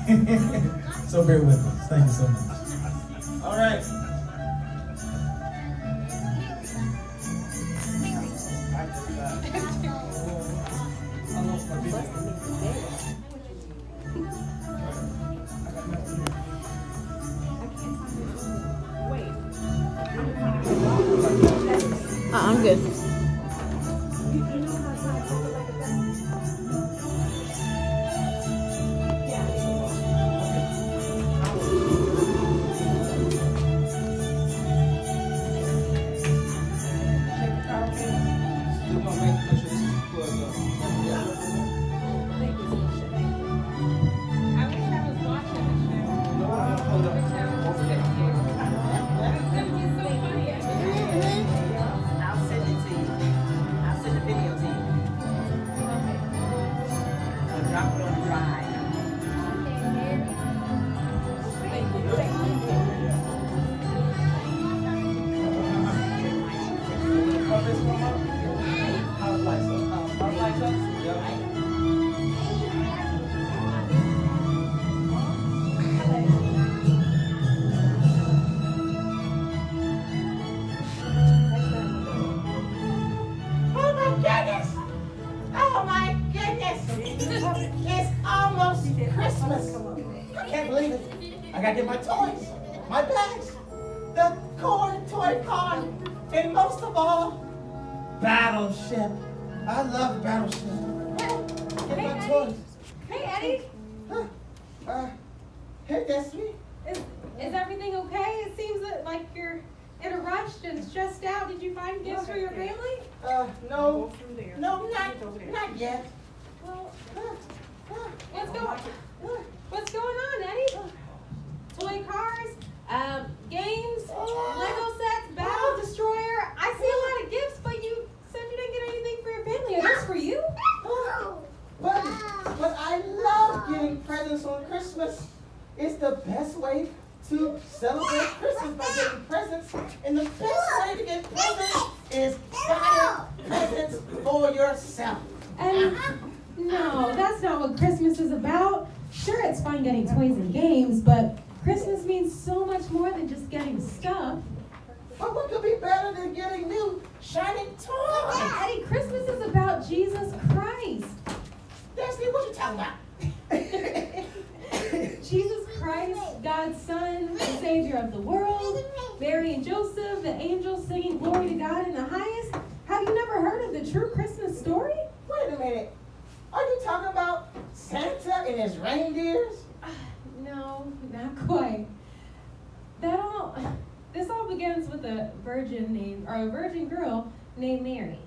So bear with us. Thank you so much. All right. I'm good. Oh my goodness! It's almost Christmas. I can't believe it. I gotta get my toys, my bags, the corn toy car, and most of all, Battleship. I love Battleship. Get my toys. Hey, Eddie. Hey, Destiny. Is everything okay? It seems like you're in a rush and stressed out. Did you find gifts for your family? No, not yet. Well, what's going on, Eddie? Toy cars, games, Lego sets, Battle Destroyer. I see a lot of gifts, but you said you didn't get anything for your family. Are those for you? But I love getting presents on Christmas. It's the best way to celebrate Christmas by getting presents. And the best way to get presents is buying presents for yourself. And no, that's not what Christmas is about. Sure, it's fun getting toys and games, but Christmas means so much more than just getting stuff. But what could be better than getting new, shining toys? Yeah, Eddie, Christmas is about Jesus Christ. Destiny, what you talking about? Jesus Christ, God's Son, the Savior of the world, Mary and Joseph, the angels singing glory to God in the highest. Have you never heard of the true Christmas story? Wait a minute. Are you talking about Santa and his reindeers? No, not quite. This all begins with a virgin girl named Mary.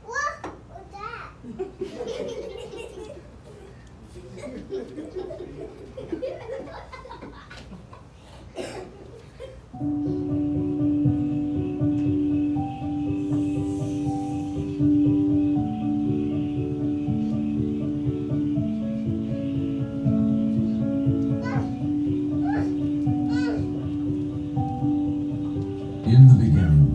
What was that? In the beginning,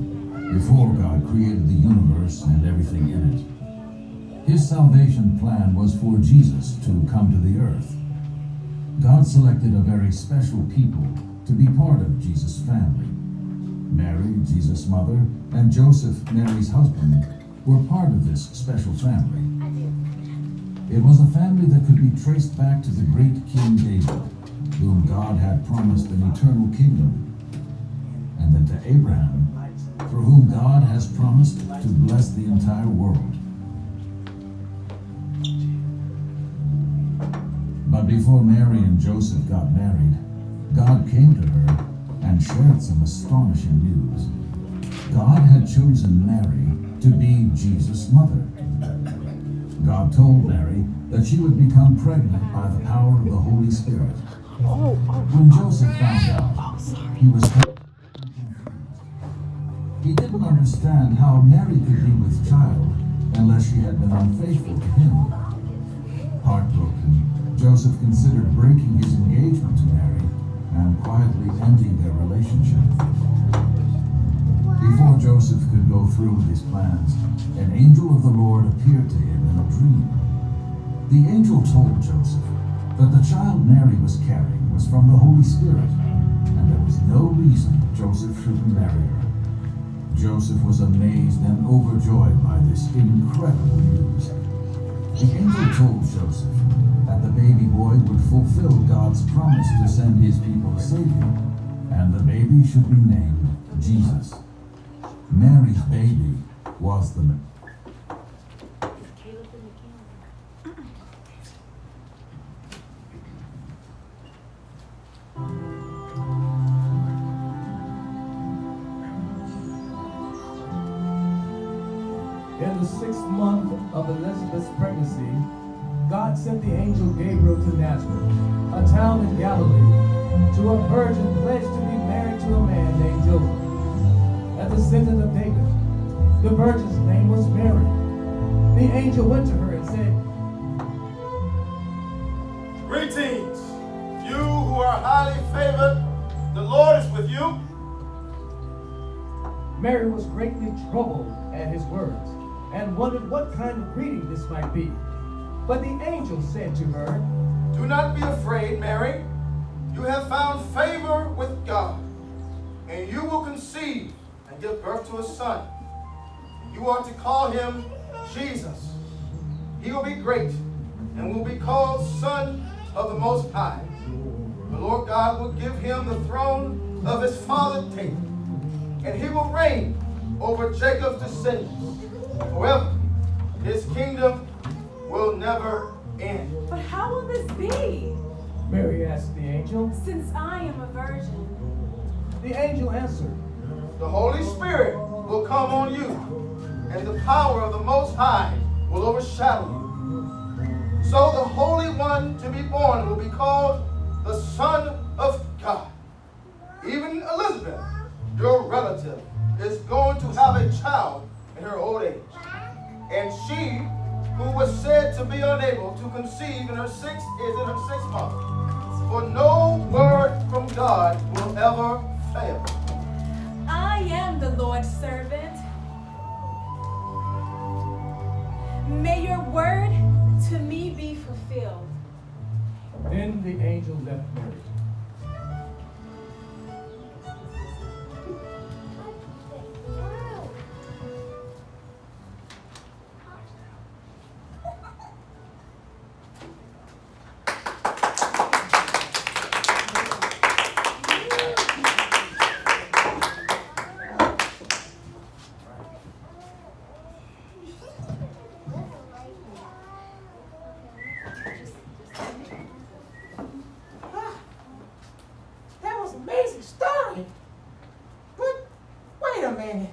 before God created the universe and everything in it, His salvation plan was for Jesus to come to the earth. God selected a very special people to be part of Jesus' family. Mary, Jesus' mother, and Joseph, Mary's husband, were part of this special family. It was a family that could be traced back to the great King David, whom God had promised an eternal kingdom, and then to Abraham, for whom God has promised to bless the entire world. But before Mary and Joseph got married, God came to her and shared some astonishing news. God had chosen Mary to be Jesus' mother. God told Mary that she would become pregnant by the power of the Holy Spirit. When Joseph found out, he was He didn't understand how Mary could be with child unless she had been unfaithful to him. Heartbroken, Joseph considered breaking his engagement to Mary and quietly ending their relationship. Joseph could go through with his plans, an angel of the Lord appeared to him in a dream. The angel told Joseph that the child Mary was carrying was from the Holy Spirit, and there was no reason Joseph shouldn't marry her. Joseph was amazed and overjoyed by this incredible news. The angel told Joseph that the baby boy would fulfill God's promise to send his people a Savior, and the baby should be named Jesus. Mary's baby was the In the 6th month of Elizabeth's pregnancy, God sent the angel Gabriel to Nazareth, a town in Galilee, to a virgin pledged to be married to a man named Joseph, a descendant of David. The virgin's name was Mary. The angel went to her and said, Greetings, you who are highly favored. The Lord is with you. Mary was greatly troubled at his words and wondered what kind of greeting this might be. But the angel said to her, Do not be afraid, Mary. You have found favor with God, and you will conceive and give birth to a son. You are to call him Jesus. He will be great and will be called Son of the Most High. The Lord God will give him the throne of his father David, and he will reign over Jacob's descendants. However, his kingdom will never end. But how will this be, Mary asked the angel. since I am a virgin? The angel answered, The Holy Spirit will come on you, and the power of the Most High will overshadow you. So the Holy One to be born will be called the Son of God. Even Elizabeth, your relative, is going to have a child in her old age. And she, who was said to be unable to conceive in her sixth month. For no word from God will ever fail. I am the Lord's servant. May your word to me be fulfilled. Then the angel left Mary. That was an amazing story. But wait a minute.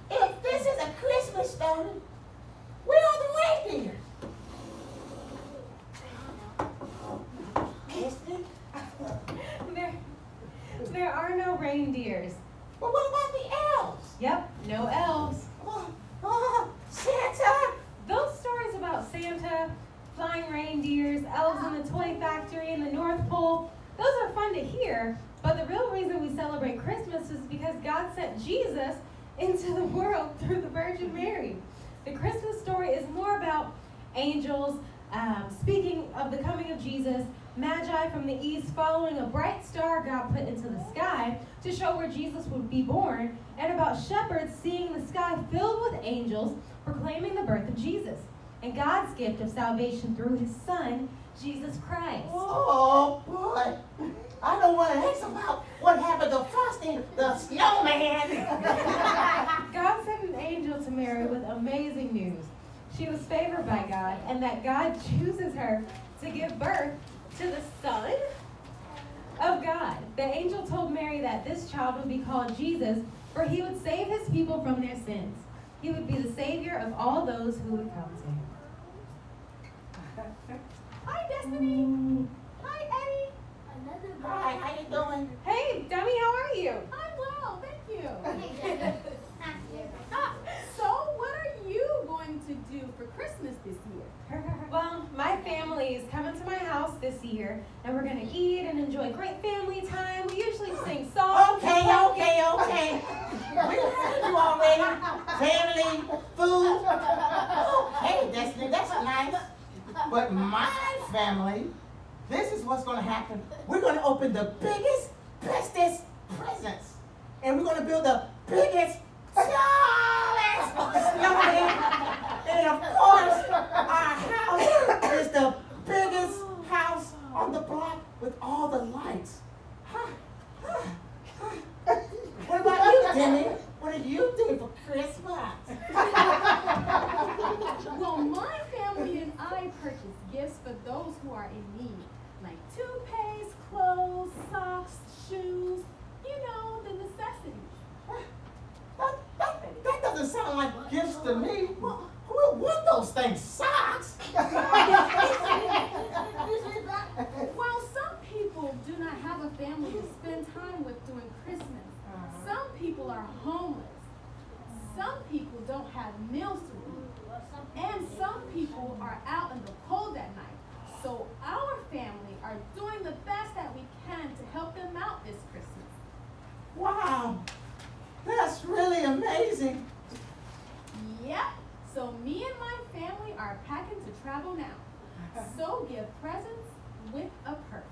If this is a Christmas story, where are the reindeer? Kristen? There are no reindeers. But what about the elves? Yep, no elves. Santa? Those stories about Santa, flying reindeers, elves in the toy factory, and the North Pole, those are fun to hear, but the real reason we celebrate Christmas is because God sent Jesus into the world through the Virgin Mary. The Christmas story is more about angels speaking of the coming of Jesus, Magi from the east following a bright star God put into the sky to show where Jesus would be born, and about shepherds seeing the sky filled with angels proclaiming the birth of Jesus and God's gift of salvation through his Son, Jesus Christ. Oh, boy. I don't want to ask about what happened to Frosty the Snowman. God sent an angel to Mary with amazing news. She was favored by God, and that God chooses her to give birth to the Son of God. The angel told Mary that this child would be called Jesus, for he would save his people from their sins. He would be the Savior of all those who would come to him. Hi, Destiny. Hi, Eddie. Hi, how you doing? Hey, Dummy, how are you? I'm well, thank you. So, what are you going to do for Christmas this year? Well, my family is coming to my house this year, and we're going to eat and enjoy great family time. We usually sing songs. Okay. We heard you already. wedding, family, food. Okay, Destiny, that's nice. But my family, this is what's going to happen. We're going to open the biggest, bestest presents. And we're going to build the biggest, tallest snowman. And of course, our house is the biggest house on the block with all the lights. What about you, Timmy? What did you do for Christmas? Well, my family and I purchase gifts for those who are in need, like toothpaste, clothes, socks, shoes, you know, the necessities. That doesn't sound like gifts to me. Who would want those things? Socks? Well, some people do not have a family to spend time with during Christmas. Some people are homeless. Some people don't have meals to eat. And some people are out in the cold at night. So our family are doing the best that we can to help them out this Christmas. Wow, that's really amazing. Yep. So me and my family are packing to travel now. So give presents with a purpose.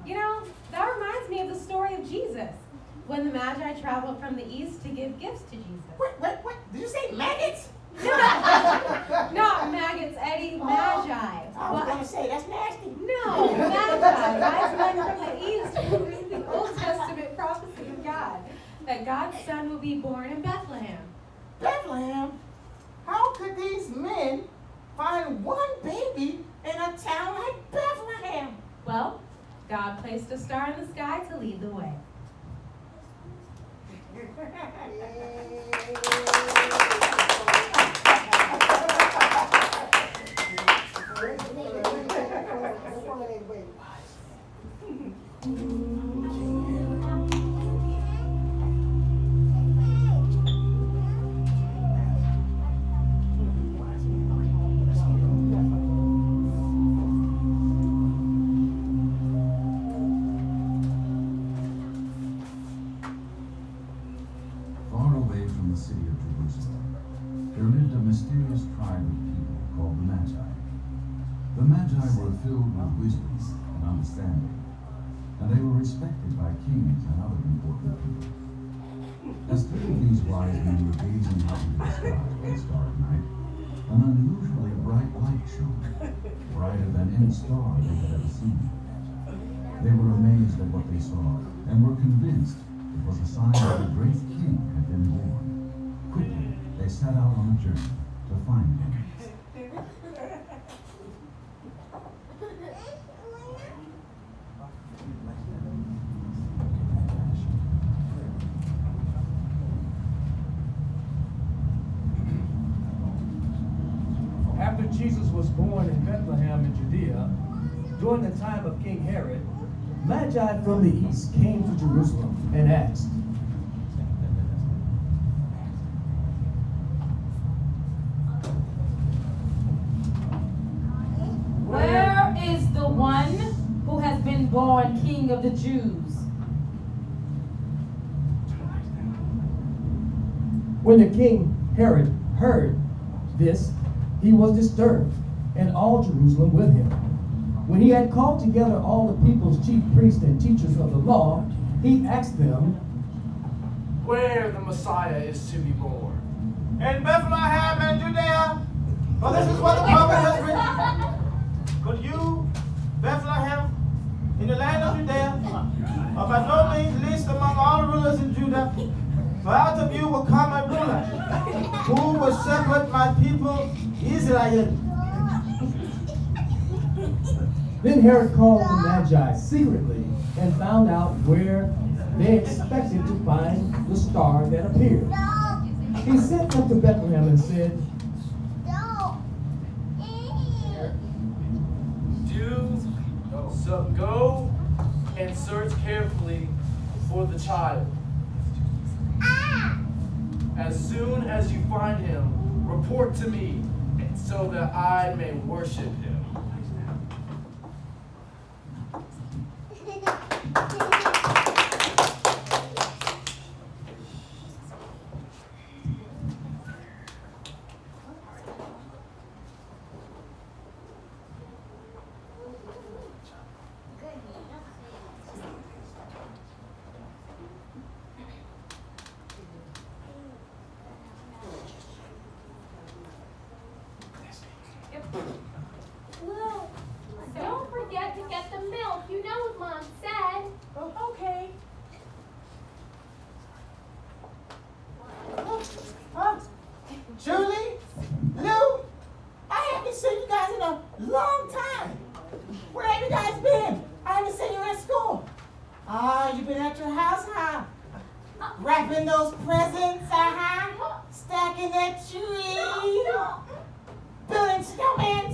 You know, that reminds me of the story of Jesus, when the Magi traveled from the east to give gifts to Jesus. Wait, did you say maggots? Not maggots, Eddie, Magi. I was going to say, that's nasty. No, Magi, wise men from the east who read the Old Testament prophecy of God, that God's son will be born in Bethlehem. Bethlehem? How could these men find one baby in a town like Bethlehem? Well, God placed a star in the sky to lead the way. Far away from the city of Jerusalem, there lived a mysterious tribe of people called the Magi. The Magi were filled with wisdom and understanding, and they were respected by kings and other important people. As three of these wise men were gazing out into the sky one starry night, an unusually bright light shone, brighter than any star they had ever seen. They were amazed at what they saw, and were convinced it was a sign that a great king had been born. Quickly, they set out on a journey to find him. After Jesus was born in Bethlehem in Judea, during the time of King Herod, Magi from the east came to Jerusalem and asked, Where is the one who has been born King of the Jews? When the king Herod heard this, he was disturbed, and all Jerusalem with him. When he had called together all the people's chief priests and teachers of the law, he asked them, where the Messiah is to be born. In Bethlehem and Judea, for this is what the prophet has written. But you, Bethlehem, in the land of Judea, are by no means least among all rulers in Judah, for out of you will come a ruler, who will shepherd my people Israel. Then Herod called the Magi secretly and found out where they expected to find the star that appeared. He sent them to Bethlehem and said, So go and search carefully for the child. As soon as you find him, report to me so that I may worship him. Huh? Julie? Lou? I haven't seen you guys in a long time. Where have you guys been? I haven't seen you at school. Ah, you been at your house, huh? Wrapping those presents, stacking that tree, building snowmen.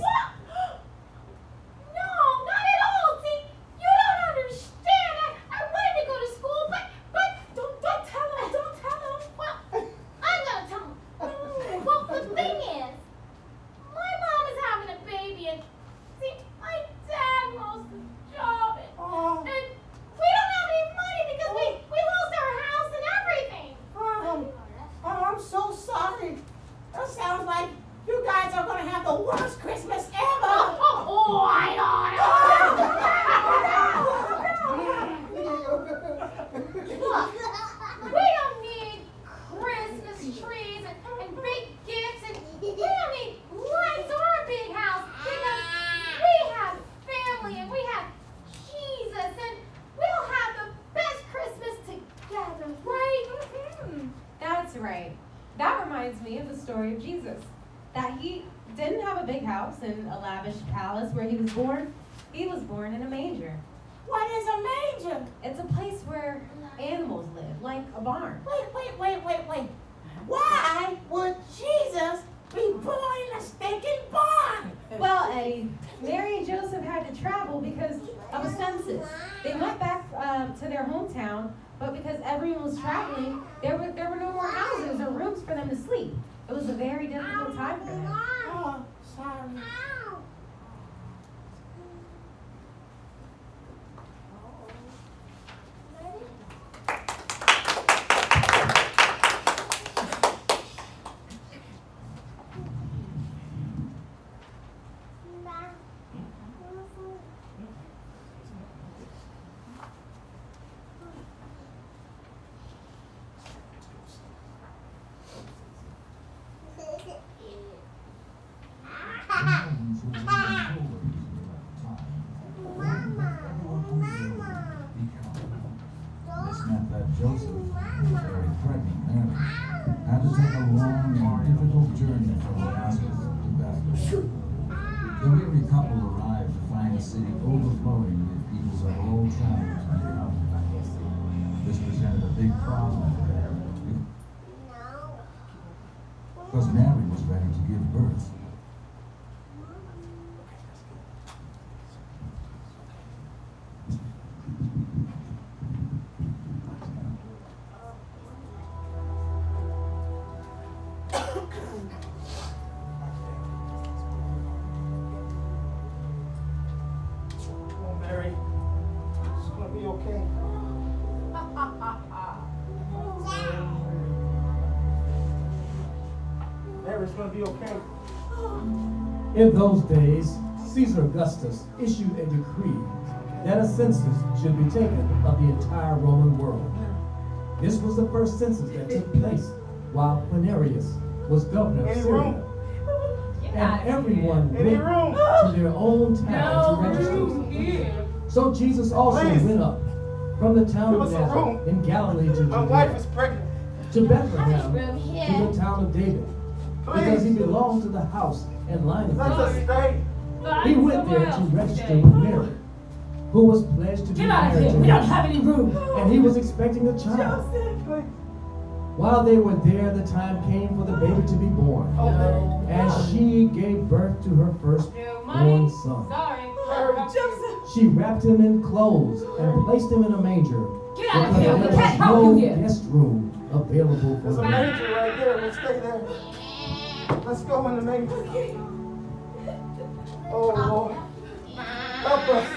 No, not at all. See, you don't understand. I wanted to go to school, but don't tell him. Don't tell him. Well, I'm gonna tell him. Well, the thing is, my mom is having a baby, and see, my dad lost his job, and we don't have any money because we lost our house and everything. I'm so sorry. That sounds like you guys are gonna have the worst Christmas ever. Oh, I Look, we don't need Christmas trees and big gifts, and we don't need lights or a big house because we have family and we have Jesus, and we'll have the best Christmas together, right? That's right. That reminds me of the story of Jesus. That he didn't have a big house and a lavish palace where he was born. He was born in a manger. What is a manger? It's a place where animals live, like a barn. Wait. Why would Jesus be born in a stinking barn? Well, Eddie, Mary and Joseph had to travel because of a census. They went back to their hometown, but because everyone was traveling, there were no more houses or rooms for them to sleep. It was a very difficult time for them. Oh, sorry. This meant that Joseph, very pregnant Mary, had to take a long and difficult journey from Nazareth to Bethlehem. The weary couple arrived to find the city overflowing with people of all tribes and tongues. This presented a big problem for them, because Mary was ready to give birth. Oh, Mary, it's gonna be okay. Mary's gonna be okay. In those days, Caesar Augustus issued a decree that a census should be taken of the entire Roman world. This was the first census that took place while Quirinius was governor of Any Syria. room? And everyone went Any room? to their own town to register. So Jesus also Please. went up from the town Give of us a room. Nazareth in Galilee to My wife Judea, is pregnant. to Bethlehem, Room to here. the town of David, because he belonged to the house and line of Let us David. stay. He went there to register with Mary, who was pledged to be Get out of married here. to We him, don't have any room. and he was expecting a child. While they were there, the time came for the baby to be born, and she gave birth to her firstborn son. Sorry. She wrapped him in clothes and placed him in a manger, Get out of because here. We there can't was help no you here. guest room available for There's a them. manger right there. We'll stay there. Let's go in the manger. Oh, Lord. Help us.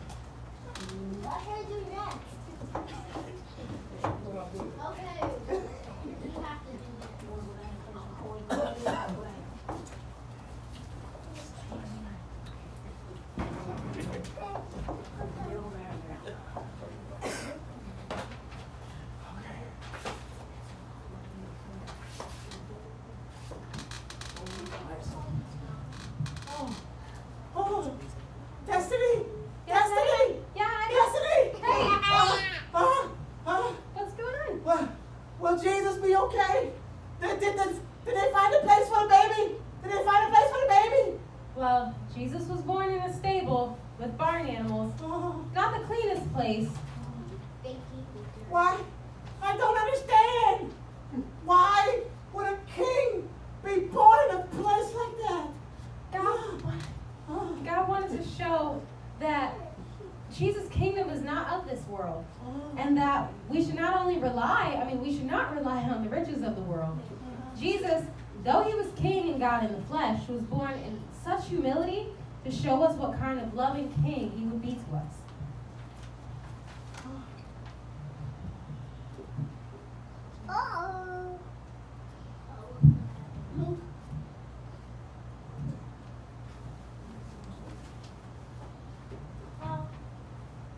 What can I do next? Okay. You have to do that. place. Why? I don't understand. Why would a king be born in a place like that? God wanted to show that Jesus' kingdom is not of this world. And that we should not only we should not rely on the riches of the world. Jesus, though he was king and God in the flesh, was born in such humility to show us what kind of loving king he would be to us.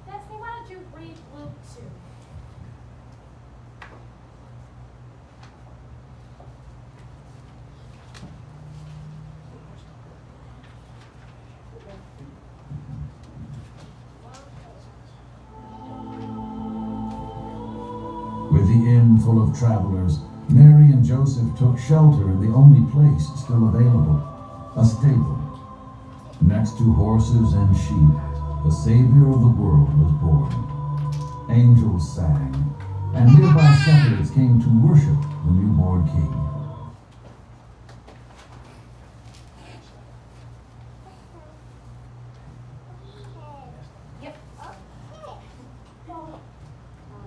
Destiny, why don't you read Luke 2? With the inn full of travelers, Mary and Joseph took shelter in the only place still available, a stable. Next to horses and sheep, the Savior of the world was born. Angels sang, and nearby shepherds came to worship the newborn King. Yep. All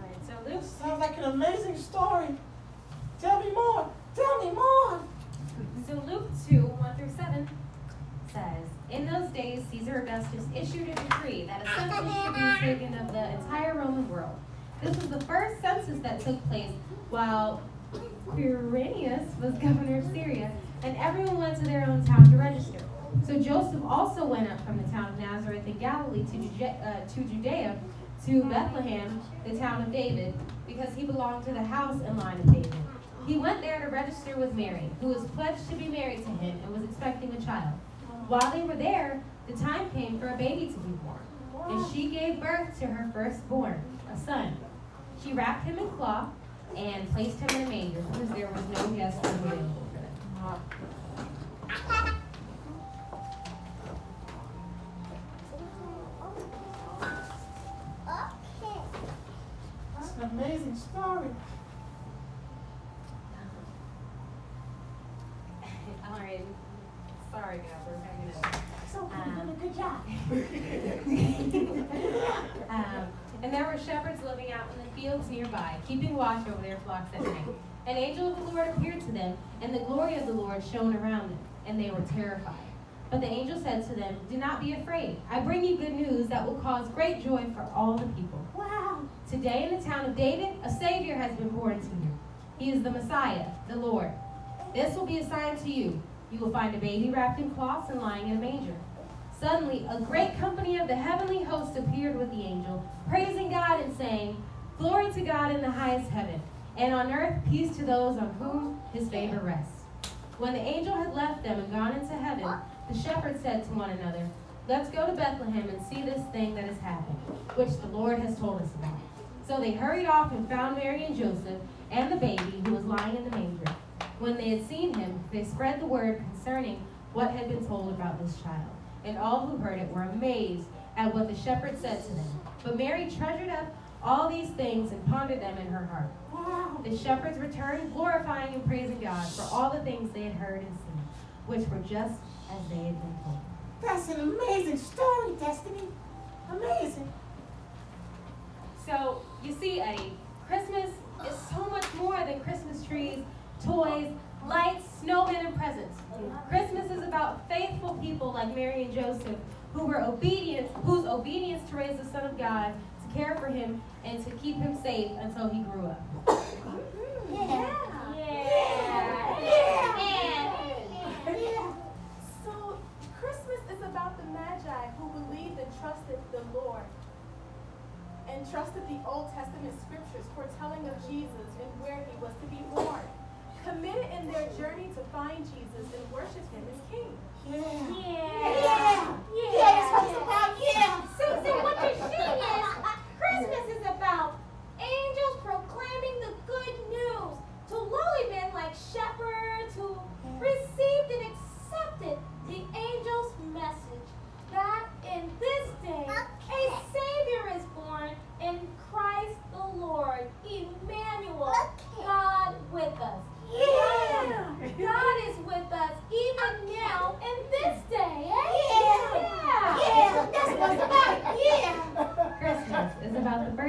right, so Luke. Sounds like an amazing story. Tell me more. Tell me more. So Luke 2:1-7 says, in those days Caesar Augustus issued a decree that a census should be taken of the entire Roman world. This was the first census that took place while Quirinius was governor of Syria, and everyone went to their own town to register. So Joseph also went up from the town of Nazareth in Galilee to Judea, to Bethlehem, the town of David, because he belonged to the house and line of David. He went there to register with Mary, who was pledged to be married to him and was expecting a child. While they were there, the time came for a baby to be born, and she gave birth to her firstborn, a son. She wrapped him in cloth and placed him in a manger because there was no guest room available for them. That's an amazing story. All right. Sorry, guys, we're hanging out. So you're doing a good job. And there were shepherds living out in the fields nearby, keeping watch over their flocks at night. An angel of the Lord appeared to them, and the glory of the Lord shone around them, and they were terrified. But the angel said to them, do not be afraid. I bring you good news that will cause great joy for all the people. Wow. Today in the town of David, a Savior has been born to you. He is the Messiah, the Lord. This will be a sign to you. You will find a baby wrapped in cloths and lying in a manger. Suddenly, a great company of the heavenly host appeared with the angel, praising God and saying, glory to God in the highest heaven, and on earth peace to those on whom his favor rests. When the angel had left them and gone into heaven, the shepherds said to one another, let's go to Bethlehem and see this thing that has happened, which the Lord has told us about. So they hurried off and found Mary and Joseph and the baby who was lying in the manger. When they had seen him, they spread the word concerning what had been told about this child. And all who heard it were amazed at what the shepherds said to them. But Mary treasured up all these things and pondered them in her heart. Wow. The shepherds returned, glorifying and praising God for all the things they had heard and seen, which were just as they had been told. That's an amazing story, Destiny. Amazing. So, you see, Eddie, Christmas is so much more than Christmas trees, toys, lights, snowmen, and presents. Christmas is about faithful people like Mary and Joseph who were obedient, whose obedience to raise the Son of God, to care for him, and to keep him safe until he grew up. So Christmas is about the Magi who believed and trusted the Lord and trusted the Old Testament scriptures foretelling of Jesus and where he was to be born. Committed in their journey to find Jesus and worship him as king. That's what it's about, Susan, what you're seeing is Christmas is about angels proclaiming the good news to lowly men like shepherds who received and accepted the angel's message that in this day a Savior is born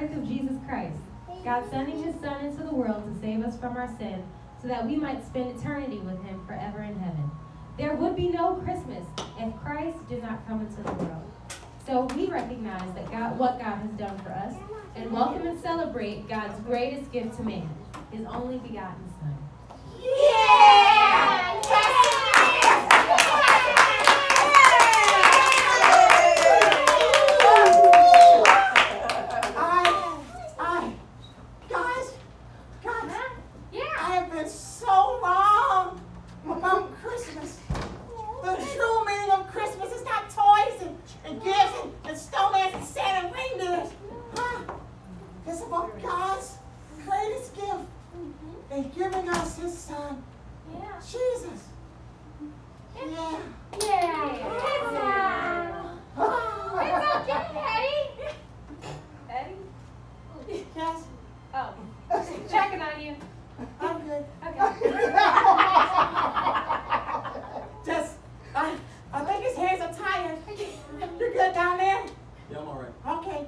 birth of Jesus Christ, God sending his Son into the world to save us from our sin, so that we might spend eternity with him forever in heaven. There would be no Christmas if Christ did not come into the world. So we recognize that what God has done for us, and welcome and celebrate God's greatest gift to man, his only begotten Son. Yeah! I have been so wrong about Christmas. The true meaning of Christmas is not toys and gifts and snowmen and Santa and reindeers. It's about God's greatest gift in giving us his Son, Jesus. Yeah. It's okay, Eddie. Eddie? Yes, Oh, checking on you. I'm good. Okay. I think his hands are tired. You're good down there? Yeah, I'm all right. Okay.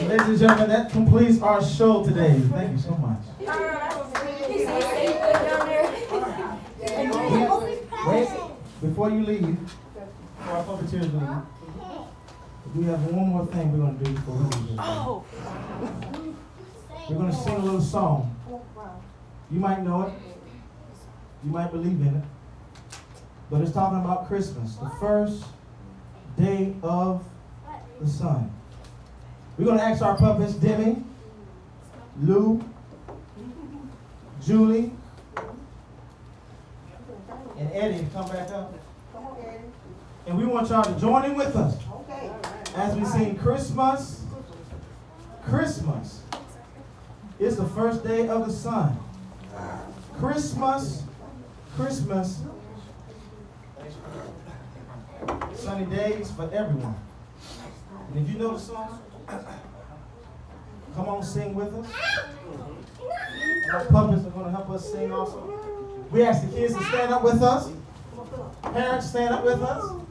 Ladies and gentlemen, that completes our show today. Thank you so much. Wait, before you leave, before our puppeteers leave, we have one more thing we're going to do before we leave. We're going to sing a little song. You might know it. You might believe in it. But it's talking about Christmas, the first day of the sun. We're going to ask our puppets, Demi, Lou, Julie, and Eddie to come back up. And we want y'all to join in with us as we sing Christmas. Christmas is the first day of the sun. Christmas, Christmas. Sunny days for everyone. And if you know the song, come on, sing with us. And our puppets are going to help us sing also. We ask the kids to stand up with us. Parents, stand up with us.